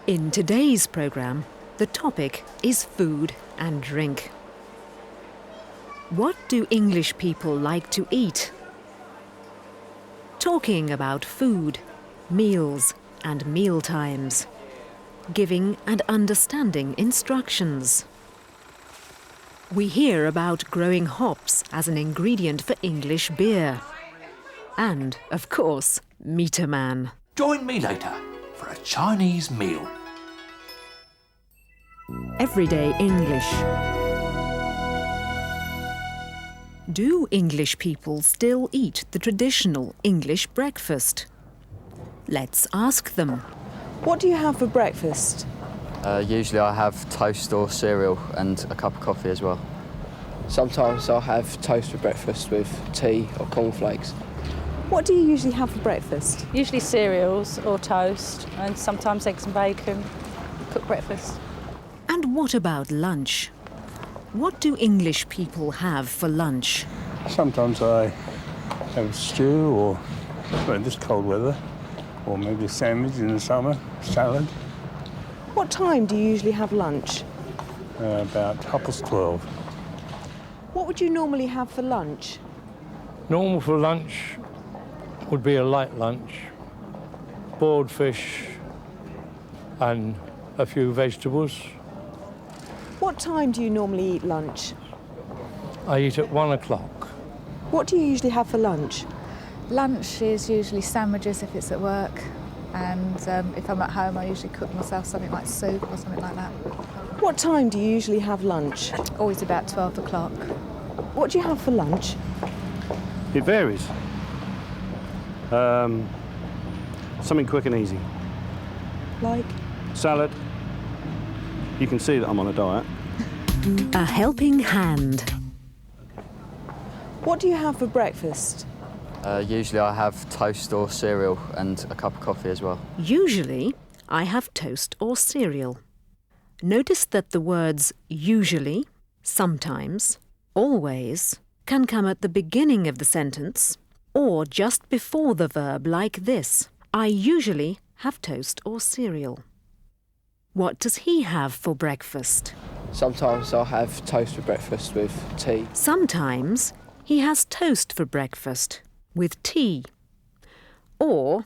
In today's programme, the topic is food and drink. What do English people like to eat? Talking about food, meals and meal times. Giving and understanding instructions. We hear about growing hops as an ingredient for English beer. And, of course, Meet a Man. Join me later for a Chinese meal. Everyday English. Do English people still eat the traditional English breakfast? Let's ask them. What do you have for breakfast? Usually I have toast or cereal and a cup of coffee as well. Sometimes I'll have toast for breakfast with tea or cornflakes. What do you usually have for breakfast? Usually cereals or toast and sometimes eggs and bacon, cooked breakfast. And what about lunch? What do English people have for lunch? Sometimes I have stew or, well, in this cold weather, or maybe a sandwich in the summer, salad. What time do you usually have lunch? About 12:30. What would you normally have for lunch? Normal for lunch would be a light lunch, boiled fish and a few vegetables. What time do you normally eat lunch? I eat at 1 o'clock. What do you usually have for lunch? Lunch is usually sandwiches if it's at work, and if I'm at home I usually cook myself something like soup or something like that. What time do you usually have lunch? Always about 12 o'clock. What do you have for lunch? It varies. Something quick and easy. Like? Salad. You can see that I'm on a diet. A helping hand. What do you have for breakfast? Usually I have toast or cereal and a cup of coffee as well. Usually, I have toast or cereal. Notice that the words usually, sometimes, always can come at the beginning of the sentence or just before the verb like this. I usually have toast or cereal. What does he have for breakfast? Sometimes I'll have toast for breakfast with tea. Sometimes he has toast for breakfast with tea. Or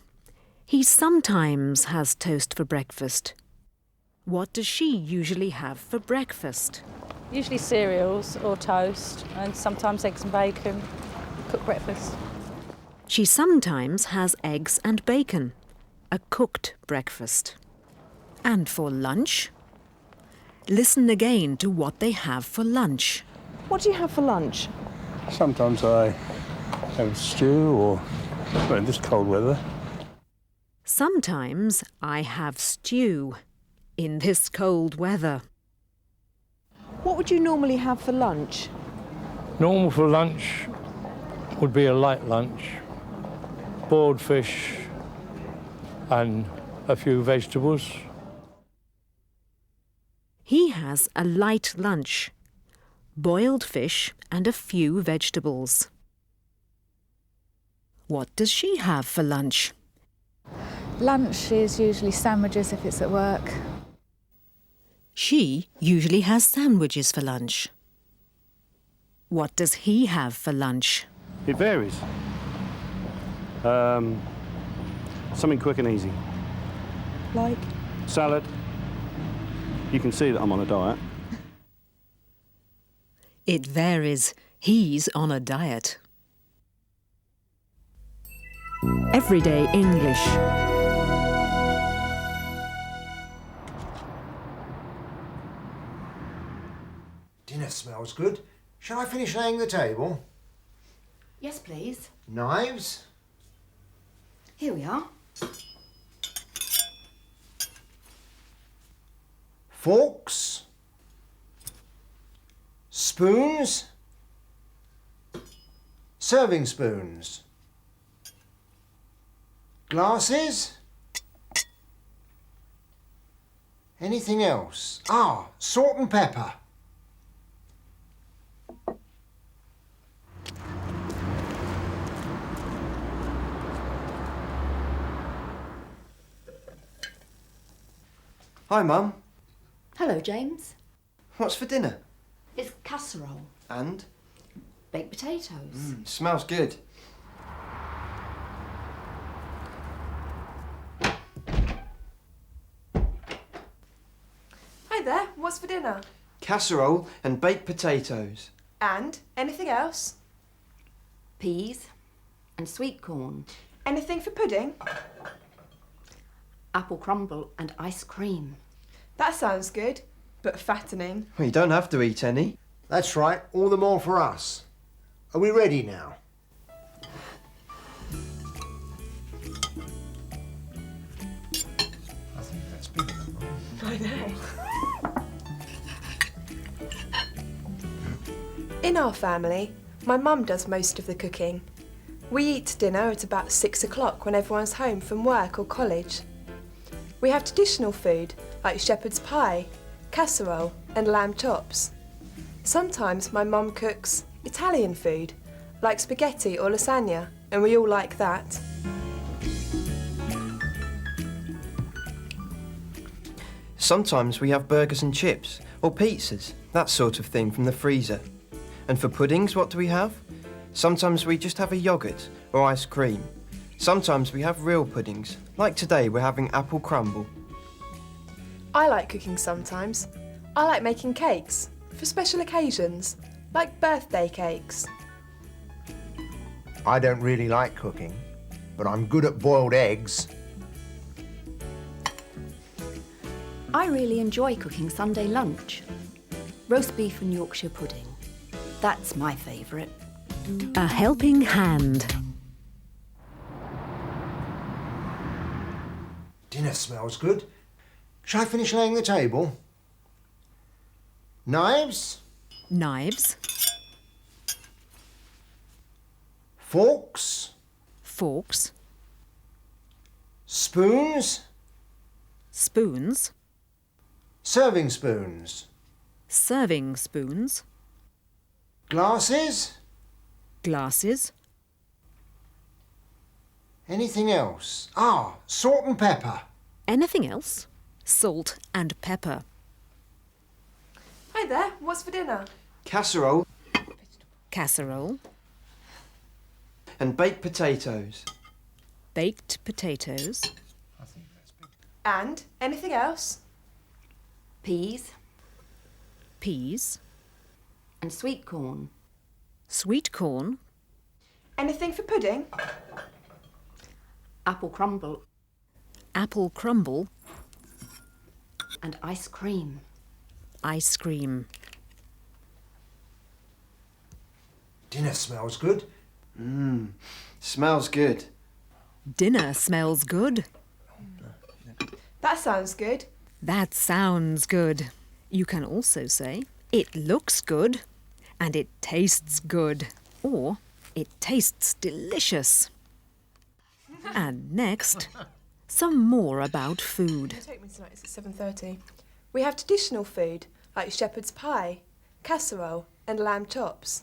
he sometimes has toast for breakfast. What does she usually have for breakfast? Usually cereals or toast and sometimes eggs and bacon, cooked breakfast. She sometimes has eggs and bacon, a cooked breakfast. And for lunch? Listen again to what they have for lunch. What do you have for lunch? Sometimes I have stew or, well, in this cold weather. Sometimes I have stew in this cold weather. What would you normally have for lunch? Normal for lunch would be a light lunch, boiled fish and a few vegetables. He has a light lunch, boiled fish and a few vegetables. What does she have for lunch? Lunch is usually sandwiches if it's at work. She usually has sandwiches for lunch. What does he have for lunch? It varies. Something quick and easy. Like? Salad. You can see that I'm on a diet. It varies. He's on a diet. Everyday English. Dinner smells good. Shall I finish laying the table? Yes, please. Knives? Here we are. Forks? Spoons? Serving spoons? Glasses? Anything else? Ah, salt and pepper. Hi, Mum. Hello, James. What's for dinner? It's casserole. And? Baked potatoes. Smells good. Hi there, what's for dinner? Casserole and baked potatoes. And anything else? Peas and sweet corn. Anything for pudding? Apple crumble and ice cream. That sounds good, but fattening. Well, you don't have to eat any. That's right, all the more for us. Are we ready now? I think that's bigger than mine. I know. In our family, my mum does most of the cooking. We eat dinner at about 6 o'clock when everyone's home from work or college. We have traditional food like shepherd's pie, casserole and lamb chops. Sometimes my mum cooks Italian food like spaghetti or lasagna, and we all like that. Sometimes we have burgers and chips, or pizzas, that sort of thing from the freezer. And for puddings, what do we have? Sometimes we just have a yoghurt or ice cream. Sometimes we have real puddings, like today we're having apple crumble. I like cooking sometimes. I like making cakes for special occasions, like birthday cakes. I don't really like cooking, but I'm good at boiled eggs. I really enjoy cooking Sunday lunch. Roast beef and Yorkshire pudding. That's my favourite. A helping hand. Dinner smells good. Shall I finish laying the table? Knives? Knives. Forks? Forks. Spoons? Spoons. Serving spoons? Serving spoons. Glasses? Glasses. Anything else? Ah, salt and pepper. Anything else? Salt and pepper. Hi there, what's for dinner? Casserole Casserole. and baked potatoes. Baked potatoes. And anything else? Peas Peas. and sweet corn. Sweet corn. Anything for pudding? Apple crumble Apple crumble. and ice cream. Ice cream. Dinner smells good. Smells good. Dinner smells good. That sounds good. That sounds good. You can also say, it looks good and it tastes good, or it tastes delicious. And next, some more about food. Take me tonight, it's at 7:30. We have traditional food like shepherd's pie, casserole and lamb chops.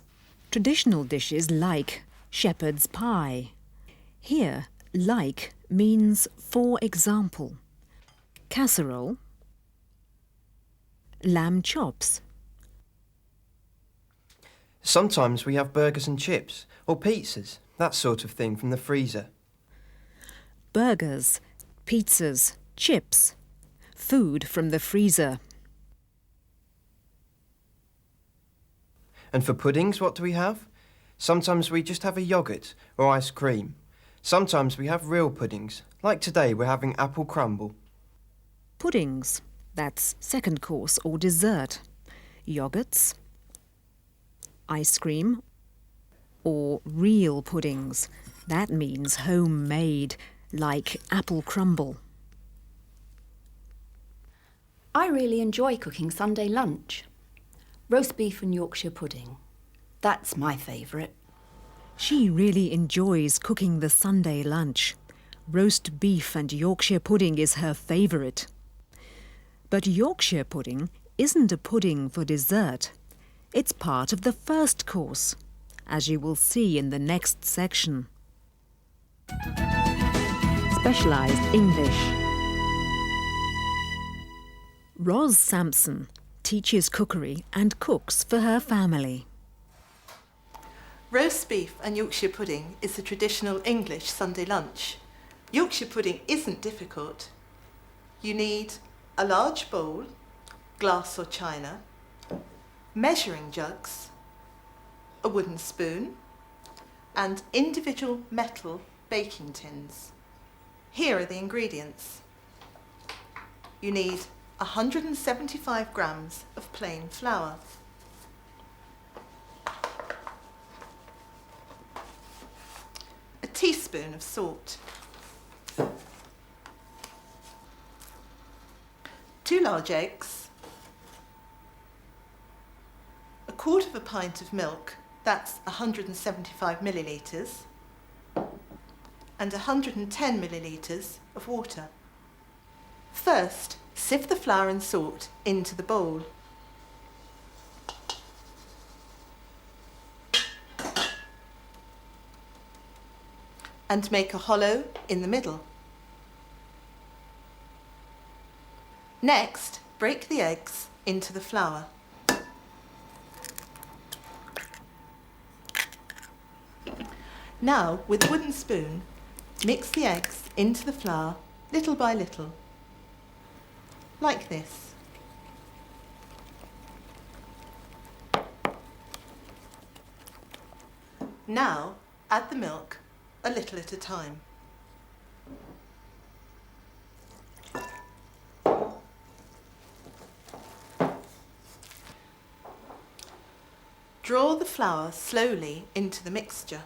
Traditional dishes like shepherd's pie. Here, like means for example. Casserole. Lamb chops. Sometimes we have burgers and chips, or pizzas, that sort of thing from the freezer. Burgers, pizzas, chips. Food from the freezer. And for puddings, what do we have? Sometimes we just have a yoghurt or ice cream. Sometimes we have real puddings, like today we're having apple crumble. Puddings. That's second course or dessert. Yogurts. Ice cream. Or real puddings. That means homemade, like apple crumble. I really enjoy cooking Sunday lunch. Roast beef and Yorkshire pudding. That's my favourite. She really enjoys cooking the Sunday lunch. Roast beef and Yorkshire pudding is her favourite. But Yorkshire pudding isn't a pudding for dessert. It's part of the first course, as you will see in the next section. Specialised English. Ros Sampson teaches cookery and cooks for her family. Roast beef and Yorkshire pudding is the traditional English Sunday lunch. Yorkshire pudding isn't difficult. You need a large bowl, glass or china, measuring jugs, a wooden spoon, and individual metal baking tins. Here are the ingredients. You need 175 grams of plain flour, a teaspoon of salt, 2 large eggs, a quarter of a pint of milk, that's 175 millilitres, and 110 millilitres of water. First, sift the flour and salt into the bowl. And make a hollow in the middle. Next, break the eggs into the flour. Now, with a wooden spoon, mix the eggs into the flour little by little, like this. Now, add the milk a little at a time. Draw the flour slowly into the mixture.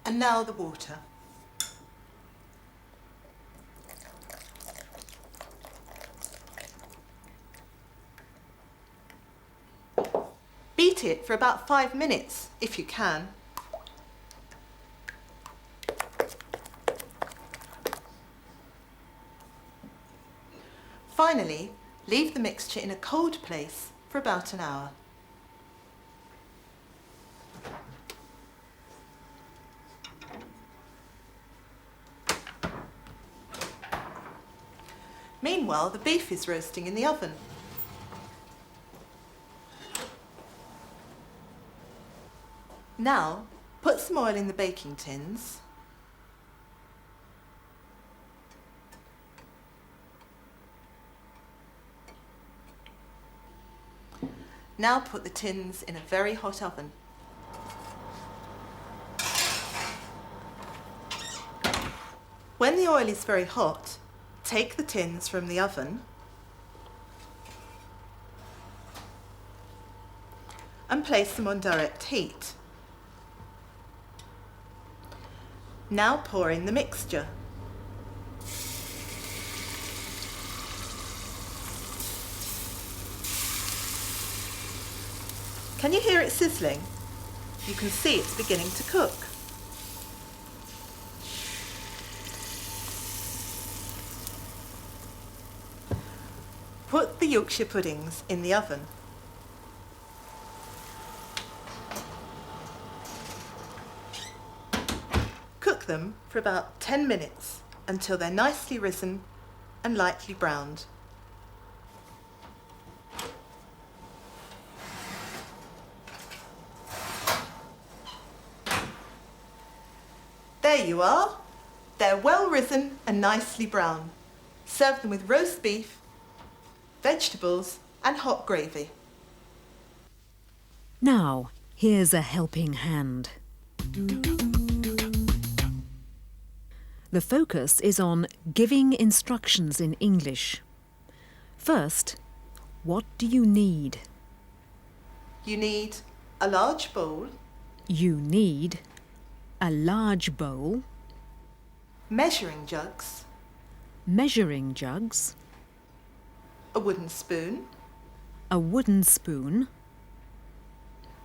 And now the water. Beat it for about 5 minutes, if you can. Finally, leave the mixture in a cold place for about an hour. Meanwhile, the beef is roasting in the oven. Now, put some oil in the baking tins. Now put the tins in a very hot oven. When the oil is very hot, take the tins from the oven and place them on direct heat. Now pour in the mixture. Can you hear it sizzling? You can see it's beginning to cook. Put the Yorkshire puddings in the oven. Cook them for about 10 minutes until they're nicely risen and lightly browned. There you are. They're well risen and nicely brown. Serve them with roast beef, vegetables and hot gravy. Now, here's a helping hand. The focus is on giving instructions in English. First, what do you need? You need a large bowl. You need a large bowl. Measuring jugs. Measuring jugs. A wooden spoon. A wooden spoon.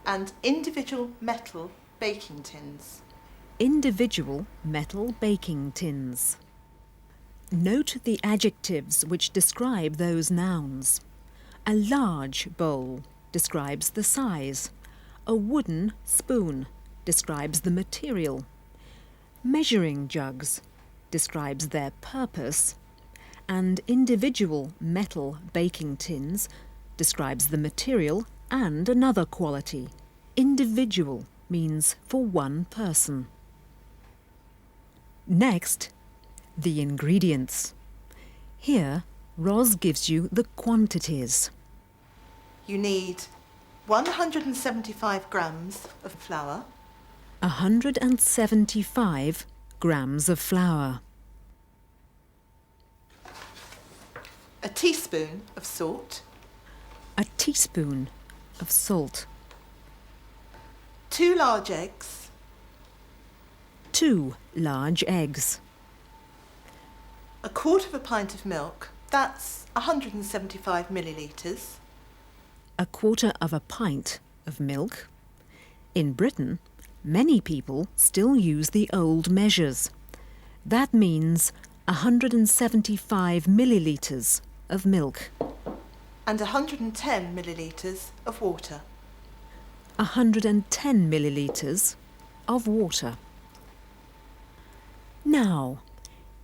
And individual metal baking tins. Individual metal baking tins. Note the adjectives which describe those nouns. A large bowl describes the size. A wooden spoon describes the material. Measuring jugs describes their purpose, and individual metal baking tins describes the material and another quality. Individual means for one person. Next, the ingredients. Here, Ros gives you the quantities. You need 175 grams of flour, 175 grams of flour, a teaspoon of salt, a teaspoon of salt, 2 large eggs, 2 large eggs, a quarter of a pint of milk, that's 175 millilitres, a quarter of a pint of milk. In Britain, many people still use the old measures. That means 175 millilitres of milk. and 110 millilitres of water. 110 millilitres of water. Now,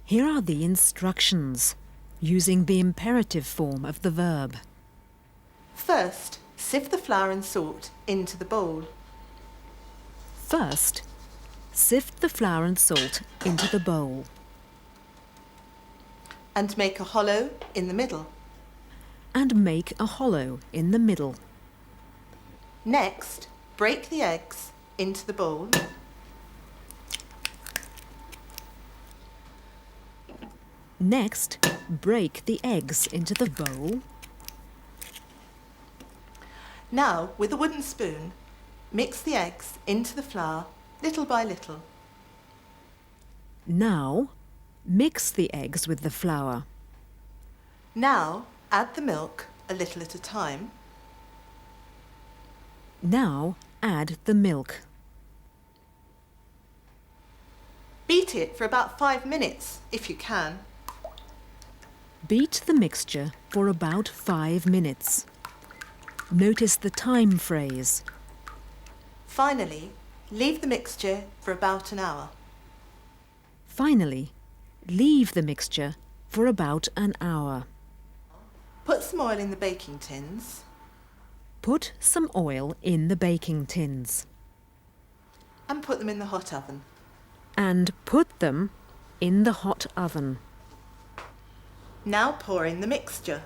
here are the instructions using the imperative form of the verb. First, sift the flour and salt into the bowl. First, sift the flour and salt into the bowl. And make a hollow in the middle. And make a hollow in the middle. Next, break the eggs into the bowl. Next, break the eggs into the bowl. Now, with a wooden spoon, mix the eggs into the flour little by little. Now, mix the eggs with the flour. Now, add the milk a little at a time. Now, add the milk. Beat it for about 5 minutes, if you can. Beat the mixture for about 5 minutes. Notice the time phrase. Finally, leave the mixture for about an hour. Finally, leave the mixture for about an hour. Put some oil in the baking tins. Put some oil in the baking tins. And put them in the hot oven. And put them in the hot oven. Now pour in the mixture.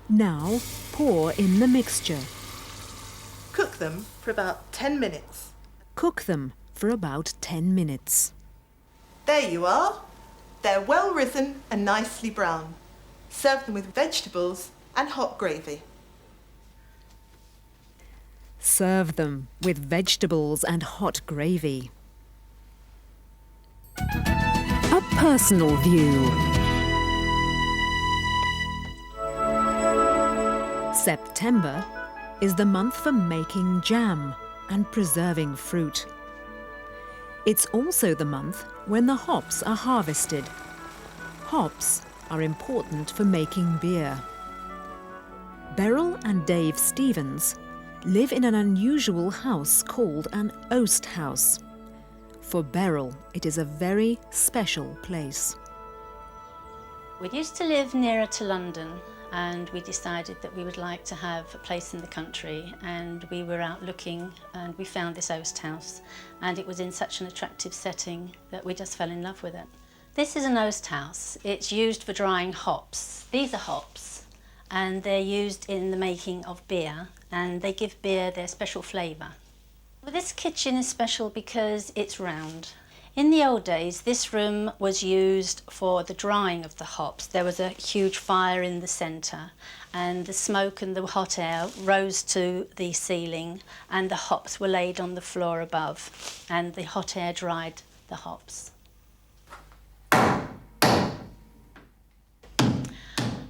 Now pour in the mixture. Cook them for about 10 minutes. Cook them for about 10 minutes. There you are. They're well risen and nicely brown. Serve them with vegetables and hot gravy. Serve them with vegetables and hot gravy. A personal view. September is the month for making jam and preserving fruit. It's also the month when the hops are harvested. Hops are important for making beer. Beryl and Dave Stevens live in an unusual house called an oast house. For Beryl, it is a very special place. We used to live nearer to London, and we decided that we would like to have a place in the country, and we were out looking and we found this oast house, and it was in such an attractive setting that we just fell in love with it. This is an oast house. It's used for drying hops. These are hops, and they're used in the making of beer, and they give beer their special flavour. Well, this kitchen is special because it's round. In the old days, this room was used for the drying of the hops. There was a huge fire in the centre, and the smoke and the hot air rose to the ceiling, and the hops were laid on the floor above, and the hot air dried the hops.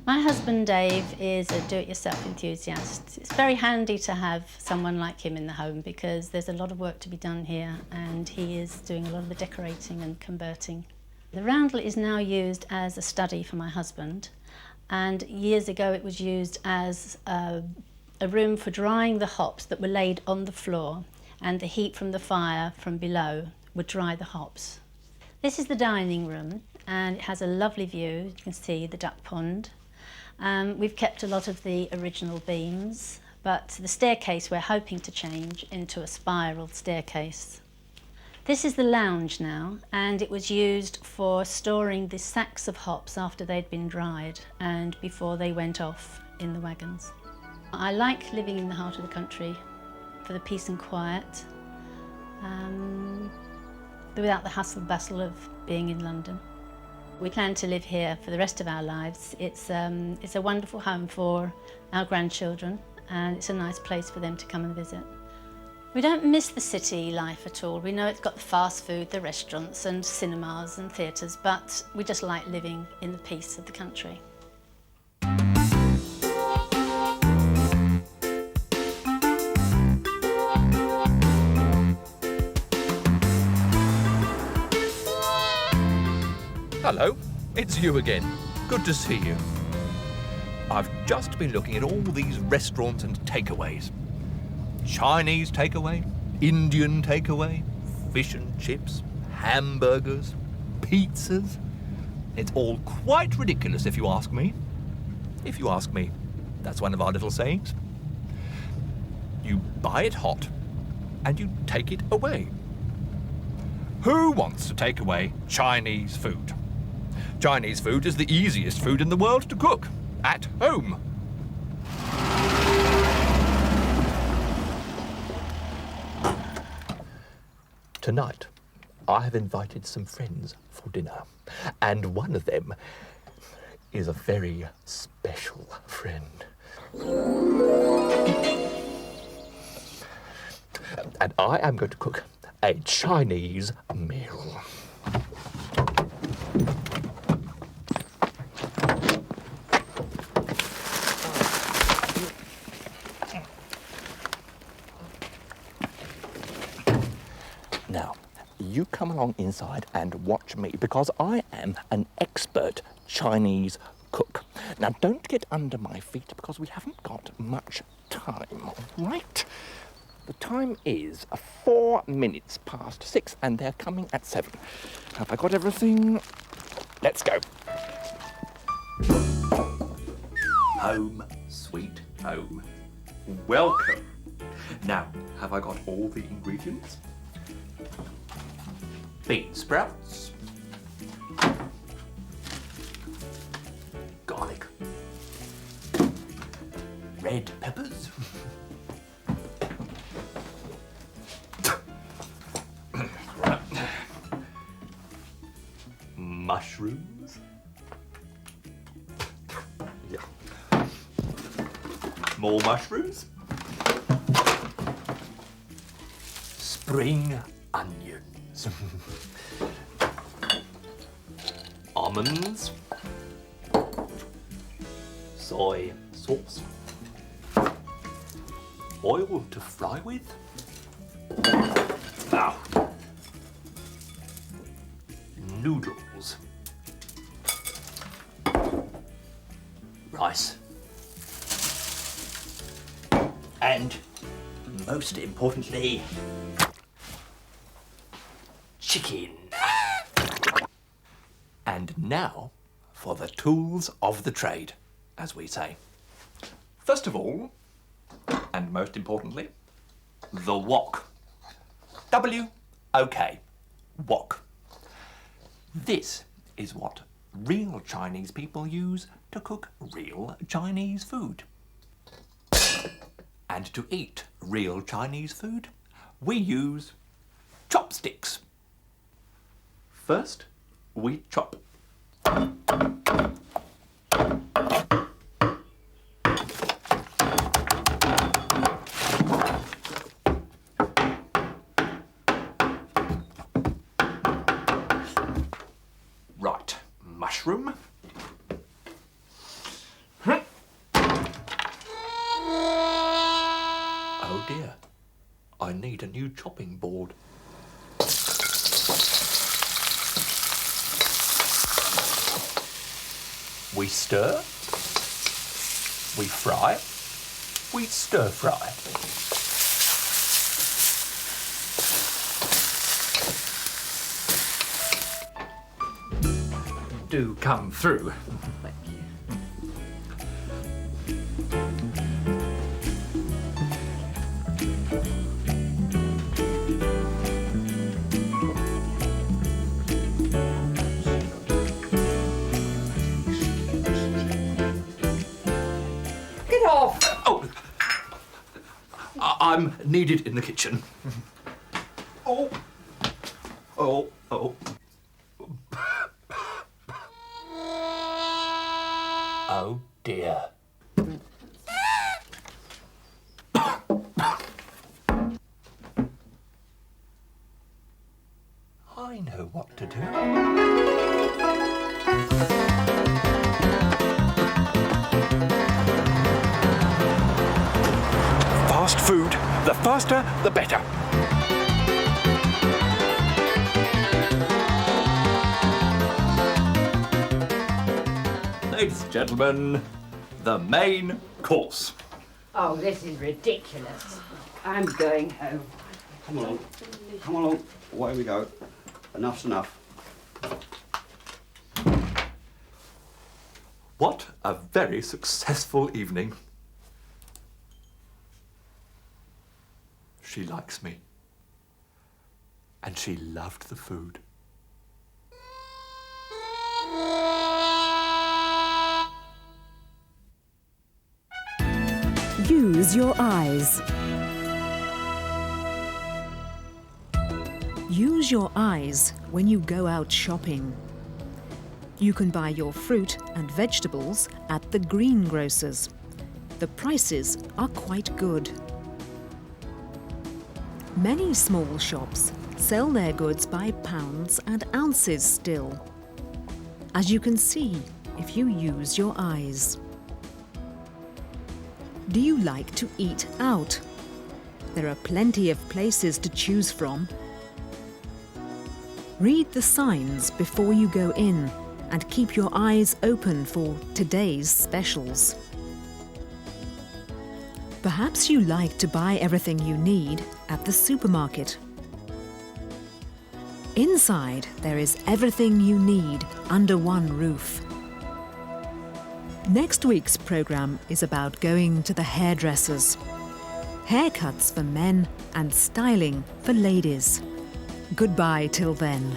My husband Dave is a do-it-yourself enthusiast. It's very handy to have someone like him in the home because there's a lot of work to be done here, and he is doing a lot of the decorating and converting. The roundel is now used as a study for my husband, and years ago it was used as a room for drying the hops that were laid on the floor, and the heat from the fire from below would dry the hops. This is the dining room, and it has a lovely view. You can see the duck pond. We've kept a lot of the original beams, but the staircase we're hoping to change into a spiral staircase. This is the lounge now, and it was used for storing the sacks of hops after they'd been dried and before they went off in the wagons. I like living in the heart of the country for the peace and quiet, without the hustle bustle of being in London. We plan to live here for the rest of our lives. It's a wonderful home for our grandchildren, and it's a nice place for them to come and visit. We don't miss the city life at all. We know it's got the fast food, the restaurants and cinemas and theatres, but we just like living in the peace of the country. Hello, it's you again. Good to see you. I've just been looking at all these restaurants and takeaways. Chinese takeaway, Indian takeaway, fish and chips, hamburgers, pizzas. It's all quite ridiculous if you ask me. If you ask me, that's one of our little sayings. You buy it hot and you take it away. Who wants to take away Chinese food? Chinese food is the easiest food in the world to cook, at home. Tonight, I have invited some friends for dinner, and one of them is a very special friend. And I am going to cook a Chinese meal. Now, you come along inside and watch me, because I am an expert Chinese cook. Now, don't get under my feet, because we haven't got much time, right? The time is 4 minutes past 6, and they're coming at 7. Have I got everything? Let's go. Home, sweet home. Welcome. Now, have I got all the ingredients? Bean sprouts, garlic, red peppers, mushrooms, more mushrooms, spring onions, almonds, soy sauce, oil to fry with, noodles, rice, and most importantly, chicken. And now for the tools of the trade, as we say. First of all, and most importantly, the wok. W-O-K, wok. This is what real Chinese people use to cook real Chinese food. And to eat real Chinese food, we use chopsticks. First, we chop. Right, mushroom. Oh dear, I need a new chopping board. We stir, we fry, we stir fry. do come through. Thank you. Get off! Oh, I'm needed in the kitchen. Oh. Oh, oh. Oh dear. I know what to do. Fast food. The faster, the better. Ladies and gentlemen, the main course. Oh, this is ridiculous. I'm going home. Come along. Come along. Away we go. Enough's enough. What a very successful evening. She likes me. And she loved the food. Use your eyes. Use your eyes when you go out shopping. You can buy your fruit and vegetables at the greengrocers. The prices are quite good. Many small shops sell their goods by pounds and ounces still, as you can see if you use your eyes. Do you like to eat out? There are plenty of places to choose from. Read the signs before you go in and keep your eyes open for today's specials. Perhaps you like to buy everything you need at the supermarket. Inside, there is everything you need under one roof. Next week's programme is about going to the hairdressers. Haircuts for men and styling for ladies. Goodbye till then.